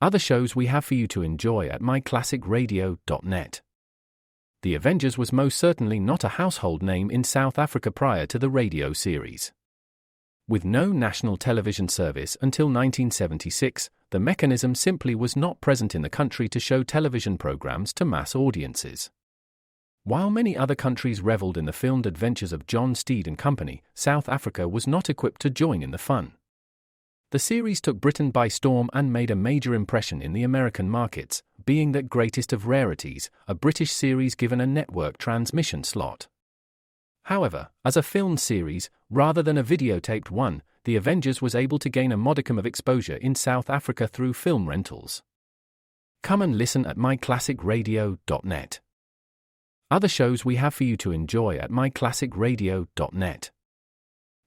Other shows we have for you to enjoy at myclassicradio.net. The Avengers was most certainly not a household name in South Africa prior to the radio series. With no national television service until 1976, the mechanism simply was not present in the country to show television programs to mass audiences. While many other countries reveled in the filmed adventures of John Steed and company, South Africa was not equipped to join in the fun. The series took Britain by storm and made a major impression in the American markets, being that greatest of rarities, a British series given a network transmission slot. However, as a filmed series, rather than a videotaped one, The Avengers was able to gain a modicum of exposure in South Africa through film rentals. Come and listen at myclassicradio.net. Other shows we have for you to enjoy at myclassicradio.net.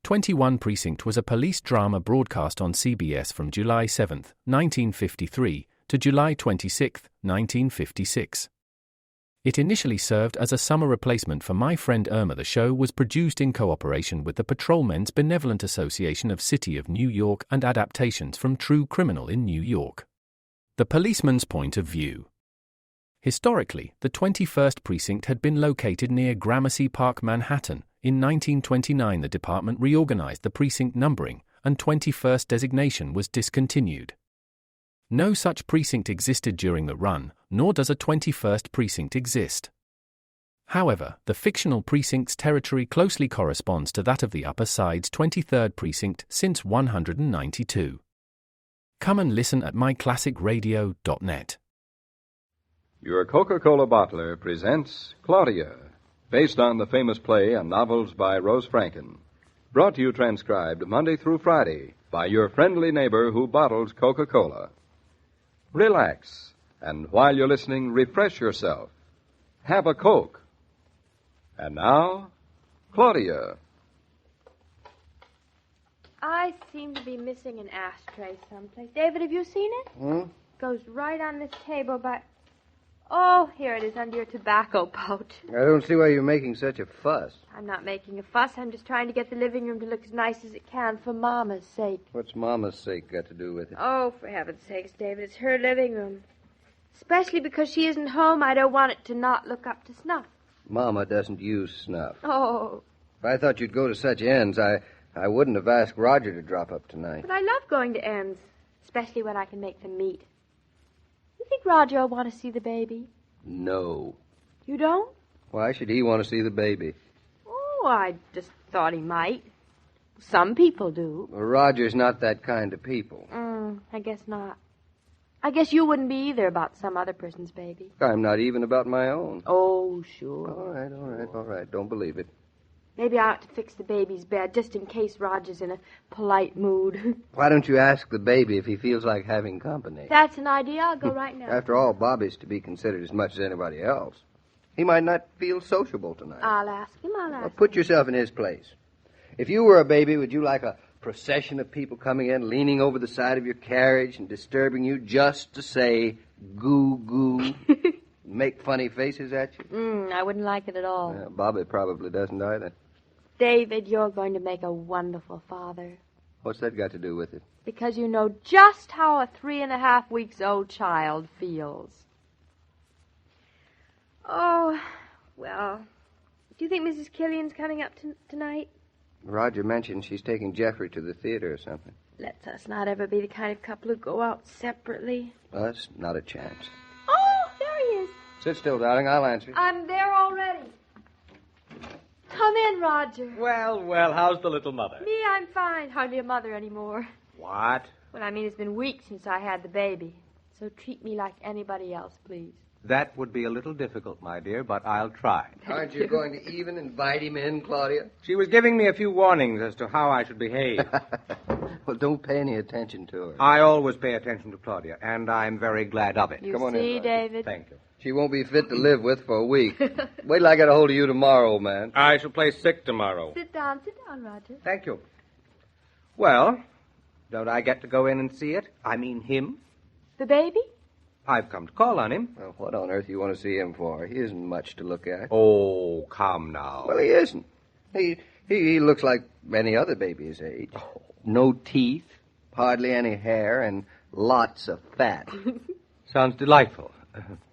21 Precinct was a police drama broadcast on CBS from July 7, 1953, to July 26, 1956. It initially served as a summer replacement for My Friend Irma. The show was produced in cooperation with the Patrolmen's Benevolent Association of City of New York and adaptations from True Criminal in New York. The Policeman's Point of View. Historically, the 21st Precinct had been located near Gramercy Park, Manhattan. In 1929, the department reorganized the precinct numbering, and 21st designation was discontinued. No such precinct existed during the run, nor does a 21st precinct exist. However, the fictional precinct's territory closely corresponds to that of the Upper Side's 23rd precinct since 192. Come and listen at myclassicradio.net. Your Coca-Cola bottler presents Claudia, based on the famous play and novels by Rose Franken. Brought to you transcribed Monday through Friday by your friendly neighbor who bottles Coca-Cola. Relax, and while you're listening, refresh yourself. Have a Coke. And now, Claudia. I seem to be missing an ashtray someplace. David, have you seen it? Goes right on this table, but... Oh, here it is under your tobacco pouch. I don't see why you're making such a fuss. I'm not making a fuss. I'm just trying to get the living room to look as nice as it can for Mama's sake. What's Mama's sake got to do with it? Oh, for heaven's sakes, David, it's her living room. Especially because she isn't home, I don't want it to not look up to snuff. Mama doesn't use snuff. Oh. If I thought you'd go to such ends, I wouldn't have asked Roger to drop up tonight. But I love going to ends, especially when I can make them meet. You think Roger will want to see the baby? No. You don't? Why should he want to see the baby? Oh, I just thought he might. Some people do. Well, Roger's not that kind of people. I guess not. I guess you wouldn't be either about some other person's baby. I'm not even about my own. Oh, sure. All right. Don't believe it. Maybe I ought to fix the baby's bed, just in case Roger's in a polite mood. Why don't you ask the baby if he feels like having company? That's an idea. I'll go right now. After all, Bobby's to be considered as much as anybody else. He might not feel sociable tonight. I'll ask him. Well, put yourself in his place. If you were a baby, would you like a procession of people coming in, leaning over the side of your carriage and disturbing you just to say, goo, goo, make funny faces at you? I wouldn't like it at all. Bobby probably doesn't either. David, you're going to make a wonderful father. What's that got to do with it? Because you know just how a 3.5 weeks old child feels. Oh, well, do you think Mrs. Killian's coming up tonight? Roger mentioned she's taking Jeffrey to the theater or something. Let's us not ever be the kind of couple who go out separately. Us? Not a chance. Oh, there he is. Sit still, darling. I'll answer. I'm there already. Come in, Roger. Well, how's the little mother? Me, I'm fine. Hardly a mother anymore. What? Well, I mean, it's been weeks since I had the baby. So treat me like anybody else, please. That would be a little difficult, my dear, but I'll try. Aren't you going to even invite him in, Claudia? She was giving me a few warnings as to how I should behave. Well, don't pay any attention to her. I always pay attention to Claudia, and I'm very glad of it. You Come on see, in, David? Thank you. She won't be fit to live with for a week. Wait till I get a hold of you tomorrow, old man. I shall play sick tomorrow. Sit down, Roger. Thank you. Well, don't I get to go in and see it? I mean him. The baby? I've come to call on him. Well, what on earth do you want to see him for? He isn't much to look at. Oh, come now. Well, he isn't. He looks like any other baby his age. Oh. No teeth, hardly any hair, and lots of fat. Sounds delightful.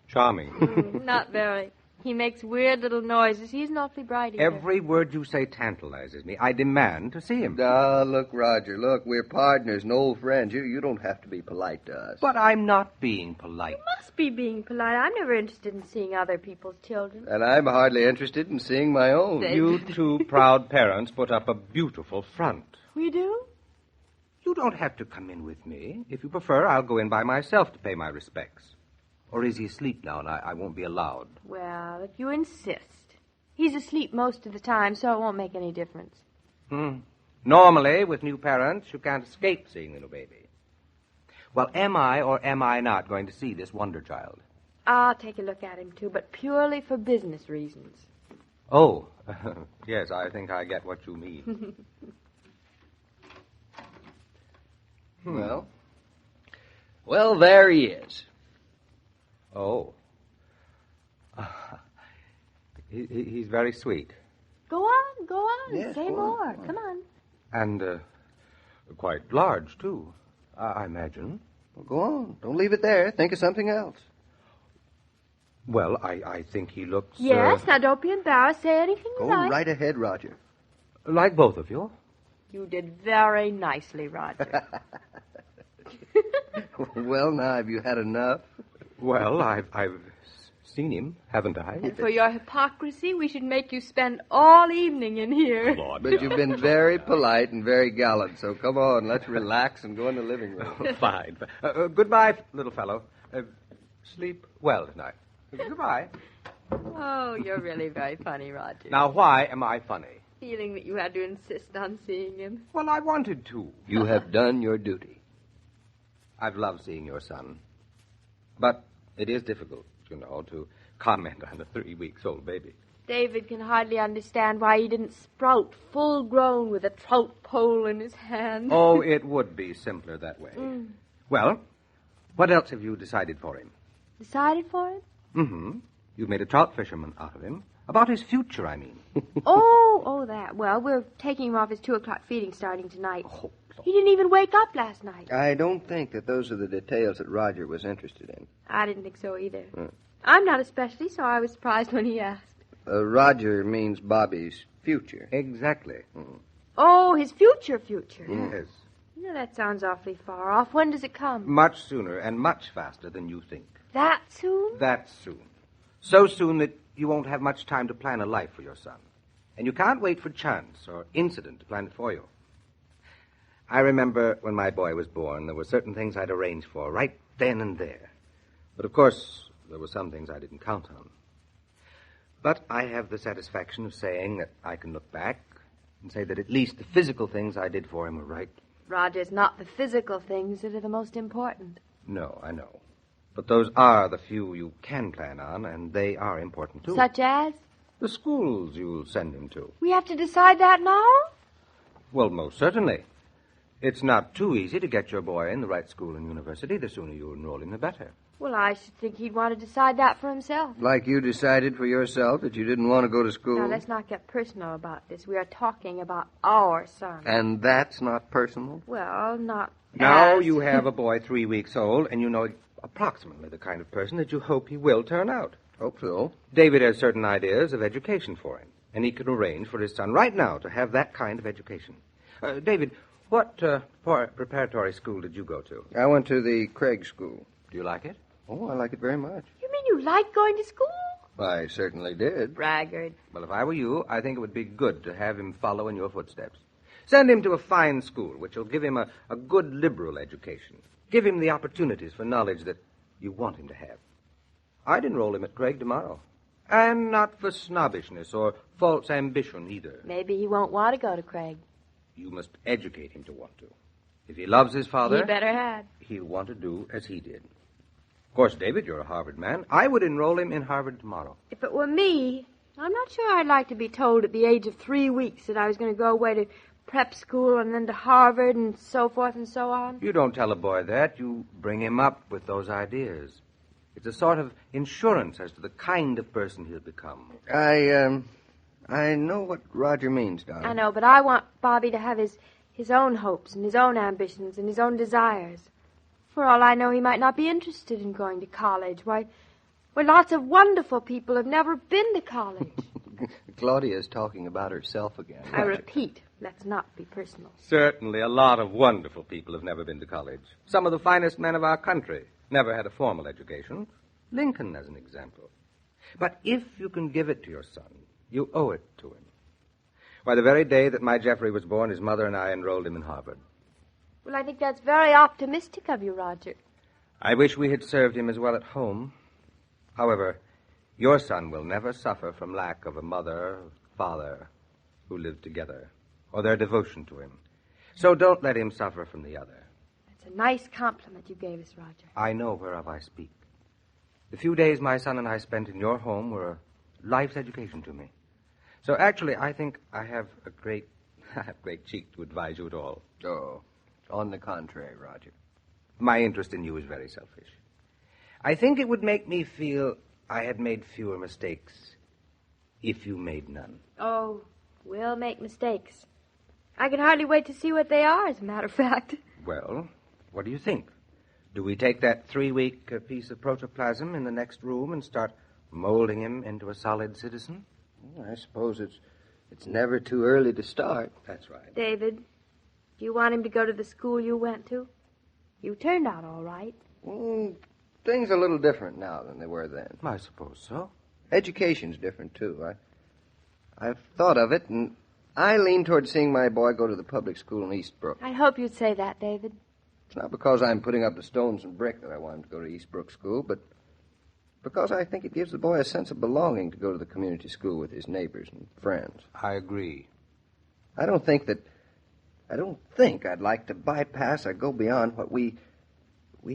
Charming. Not very. He makes weird little noises. He's not awfully bright either. Every word you say tantalizes me. I demand to see him. Look, Roger, look, we're partners and old friends. You don't have to be polite to us. But I'm not being polite. You must be being polite. I'm never interested in seeing other people's children. And I'm hardly interested in seeing my own. You two proud parents put up a beautiful front. We do? You don't have to come in with me. If you prefer, I'll go in by myself to pay my respects. Or is he asleep now and I won't be allowed? Well, if you insist. He's asleep most of the time, so it won't make any difference. Normally, with new parents, you can't escape seeing the new baby. Well, am I or am I not going to see this wonder child? I'll take a look at him, too, but purely for business reasons. Oh, yes, I think I get what you mean. Well, there he is. Oh. He's very sweet. Go on. Yes, Say go more. on. Come on. And quite large, too, I imagine. Well, go on. Don't leave it there. Think of something else. Well, I think he looks... Yes, now don't be embarrassed. Say anything you Go like. right ahead, Roger. Like both of you. You did very nicely, Roger. Well, now, have you had enough? Well, I've seen him, haven't I? And for your hypocrisy, we should make you spend all evening in here. But you've been very polite and very gallant, so come on, let's relax and go in the living room. Fine. Goodbye, little fellow. Sleep well tonight. Goodbye. Oh, you're really very funny, Roger. Now, why am I funny? Feeling that you had to insist on seeing him. Well, I wanted to. You have done your duty. I've loved seeing your son. But it is difficult, you know, to comment on a 3-week-old baby. David can hardly understand why he didn't sprout full-grown with a trout pole in his hand. Oh, it would be simpler that way. Well, what else have you decided for him? Decided for him? Mm-hmm. You've made a trout fisherman out of him. About his future, I mean. Oh, that. Well, we're taking him off his 2 o'clock feeding starting tonight. Oh, He didn't even wake up last night. I don't think that those are the details that Roger was interested in. I didn't think so either. I'm not especially, so I was surprised when he asked. Roger means Bobby's future. Exactly. Oh, his future. Yes. You know, that sounds awfully far off. When does it come? Much sooner and much faster than you think. That soon? That soon. So soon that you won't have much time to plan a life for your son. And you can't wait for chance or incident to plan it for you. I remember when my boy was born, there were certain things I'd arranged for right then and there. But, of course, there were some things I didn't count on. But I have the satisfaction of saying that I can look back and say that at least the physical things I did for him were right. Roger's not the physical things that are the most important. No, I know. But those are the few you can plan on, and they are important, too. Such as? The schools you'll send him to. We have to decide that now? Well, most certainly. It's not too easy to get your boy in the right school and university. The sooner you enroll him, the better. Well, I should think he'd want to decide that for himself. Like you decided for yourself that you didn't want to go to school. Now, let's not get personal about this. We are talking about our son. And that's not personal? Well, not Now as... you have a boy 3 weeks old, and you know approximately the kind of person that you hope he will turn out. Hope so. David has certain ideas of education for him, and he can arrange for his son right now to have that kind of education. David, what preparatory school did you go to? I went to the Craig School. Do you like it? Oh, I like it very much. You mean you like going to school? I certainly did. Braggart. Well, if I were you, I think it would be good to have him follow in your footsteps. Send him to a fine school, which will give him a good liberal education. Give him the opportunities for knowledge that you want him to have. I'd enroll him at Craig tomorrow. And not for snobbishness or false ambition either. Maybe he won't want to go to Craig. You must educate him to want to. If he loves his father, He better had. he'll want to do as he did. Of course, David, you're a Harvard man. I would enroll him in Harvard tomorrow. If it were me, I'm not sure I'd like to be told at the age of 3 weeks that I was going to go away to prep school and then to Harvard and so forth and so on. You don't tell a boy that. You bring him up with those ideas. It's a sort of insurance as to the kind of person he'll become. I know what Roger means, darling. I know, but I want Bobby to have his own hopes and his own ambitions and his own desires. For all I know, he might not be interested in going to college. Why, lots of wonderful people have never been to college. Claudia is talking about herself again. I repeat, let's not be personal. Certainly, a lot of wonderful people have never been to college. Some of the finest men of our country never had a formal education. Lincoln, as an example. But if you can give it to your son, you owe it to him. Why, the very day that my Jeffrey was born, his mother and I enrolled him in Harvard. Well, I think that's very optimistic of you, Roger. I wish we had served him as well at home. However, your son will never suffer from lack of a mother or father who lived together, or their devotion to him. So don't let him suffer from the other. That's a nice compliment you gave us, Roger. I know whereof I speak. The few days my son and I spent in your home were a life's education to me. So actually, I think I have great cheek to advise you at all. Oh, on the contrary, Roger. My interest in you is very selfish. I think it would make me feel I had made fewer mistakes if you made none. Oh, we'll make mistakes. I can hardly wait to see what they are, as a matter of fact. Well, what do you think? Do we take that 3-week piece of protoplasm in the next room and start molding him into a solid citizen? Well, I suppose it's never too early to start. That's right. David, do you want him to go to the school you went to? You turned out all right. Things are a little different now than they were then. I suppose so. Education's different, too. I've thought of it, and I lean toward seeing my boy go to the public school in Eastbrook. I hope you'd say that, David. It's not because I'm putting up the stones and brick that I want him to go to Eastbrook School, but because I think it gives the boy a sense of belonging to go to the community school with his neighbors and friends. I agree. I don't think I'd like to bypass or go beyond what we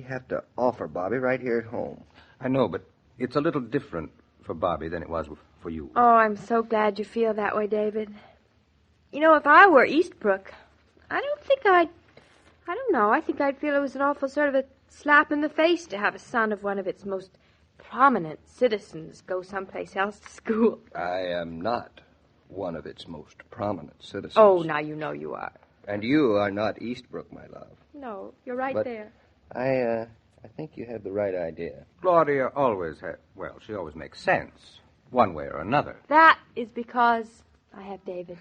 have to offer Bobby right here at home. I know, but it's a little different for Bobby than it was for you. Oh, I'm so glad you feel that way, David. You know, if I were Eastbrook, I don't know, I think I'd feel it was an awful sort of a slap in the face to have a son of one of its most prominent citizens go someplace else to school. I am not one of its most prominent citizens. Oh, now you know you are. And you are not Eastbrook, my love. No, you're right But there. I think you have the right idea. Claudia always she always makes sense, one way or another. That is because I have David.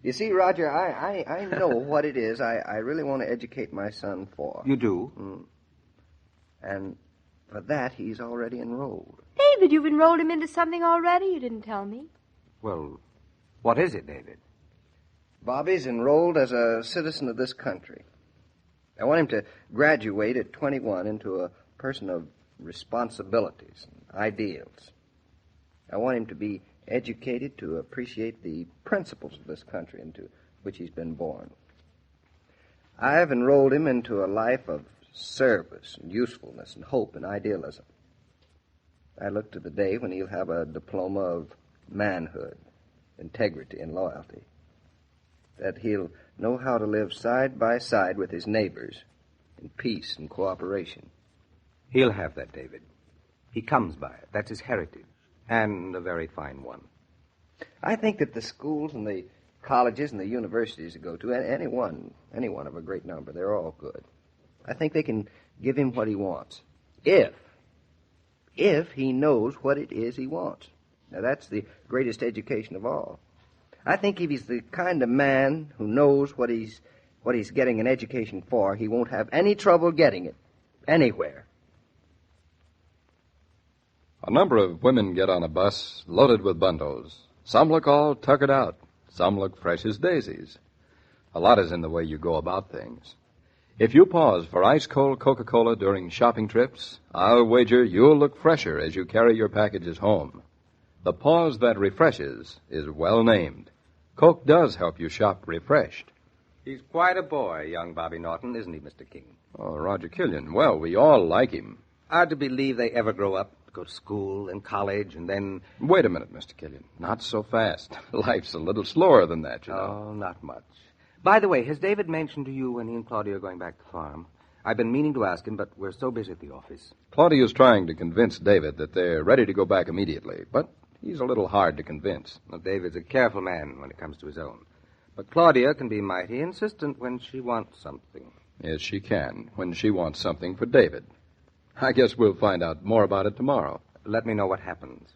You see, Roger, I know what it is I really want to educate my son for. You do? And for that, he's already enrolled. David, you've enrolled him into something already? You didn't tell me. Well, what is it, David? Bobby's enrolled as a citizen of this country. I want him to graduate at 21 into a person of responsibilities and ideals. I want him to be educated to appreciate the principles of this country into which he's been born. I've enrolled him into a life of service and usefulness and hope and idealism. I look to the day when he'll have a diploma of manhood, integrity, and loyalty. That he'll know how to live side by side with his neighbors in peace and cooperation. He'll have that, David. He comes by it. That's his heritage, and a very fine one. I think that the schools and the colleges and the universities to go to, any one of a great number, they're all good. I think they can give him what he wants. If he knows what it is he wants. Now, that's the greatest education of all. I think if he's the kind of man who knows what he's getting an education for, he won't have any trouble getting it anywhere. A number of women get on a bus loaded with bundles. Some look all tuckered out. Some look fresh as daisies. A lot is in the way you go about things. If you pause for ice-cold Coca-Cola during shopping trips, I'll wager you'll look fresher as you carry your packages home. The pause that refreshes is well named. Coke does help you shop refreshed. He's quite a boy, young Bobby Norton, isn't he, Mr. King? Oh, Roger Killian. Well, we all like him. Hard to believe they ever grow up, go to school and college, and then... Wait a minute, Mr. Killian. Not so fast. Life's a little slower than that, you know. Oh, not much. By the way, has David mentioned to you when he and Claudia are going back to the farm? I've been meaning to ask him, but we're so busy at the office. Claudia's trying to convince David that they're ready to go back immediately, but he's a little hard to convince. Well, David's a careful man when it comes to his own. But Claudia can be mighty insistent when she wants something. Yes, she can, when she wants something for David. I guess we'll find out more about it tomorrow. Let me know what happens.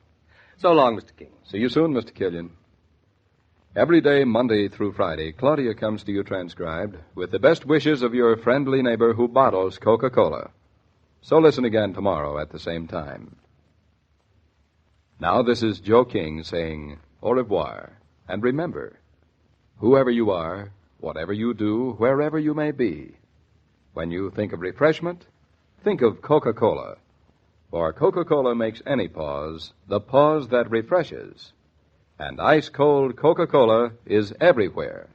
So long, Mr. King. See you soon, Mr. Killian. Every day, Monday through Friday, Claudia comes to you transcribed with the best wishes of your friendly neighbor who bottles Coca-Cola. So listen again tomorrow at the same time. Now, this is Joe King saying au revoir. And remember, whoever you are, whatever you do, wherever you may be, when you think of refreshment, think of Coca-Cola. For Coca-Cola makes any pause the pause that refreshes. And ice-cold Coca-Cola is everywhere.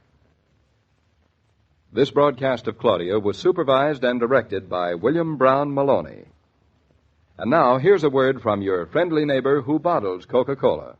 This broadcast of Claudia was supervised and directed by William Brown Maloney. And now, here's a word from your friendly neighbor who bottles Coca-Cola.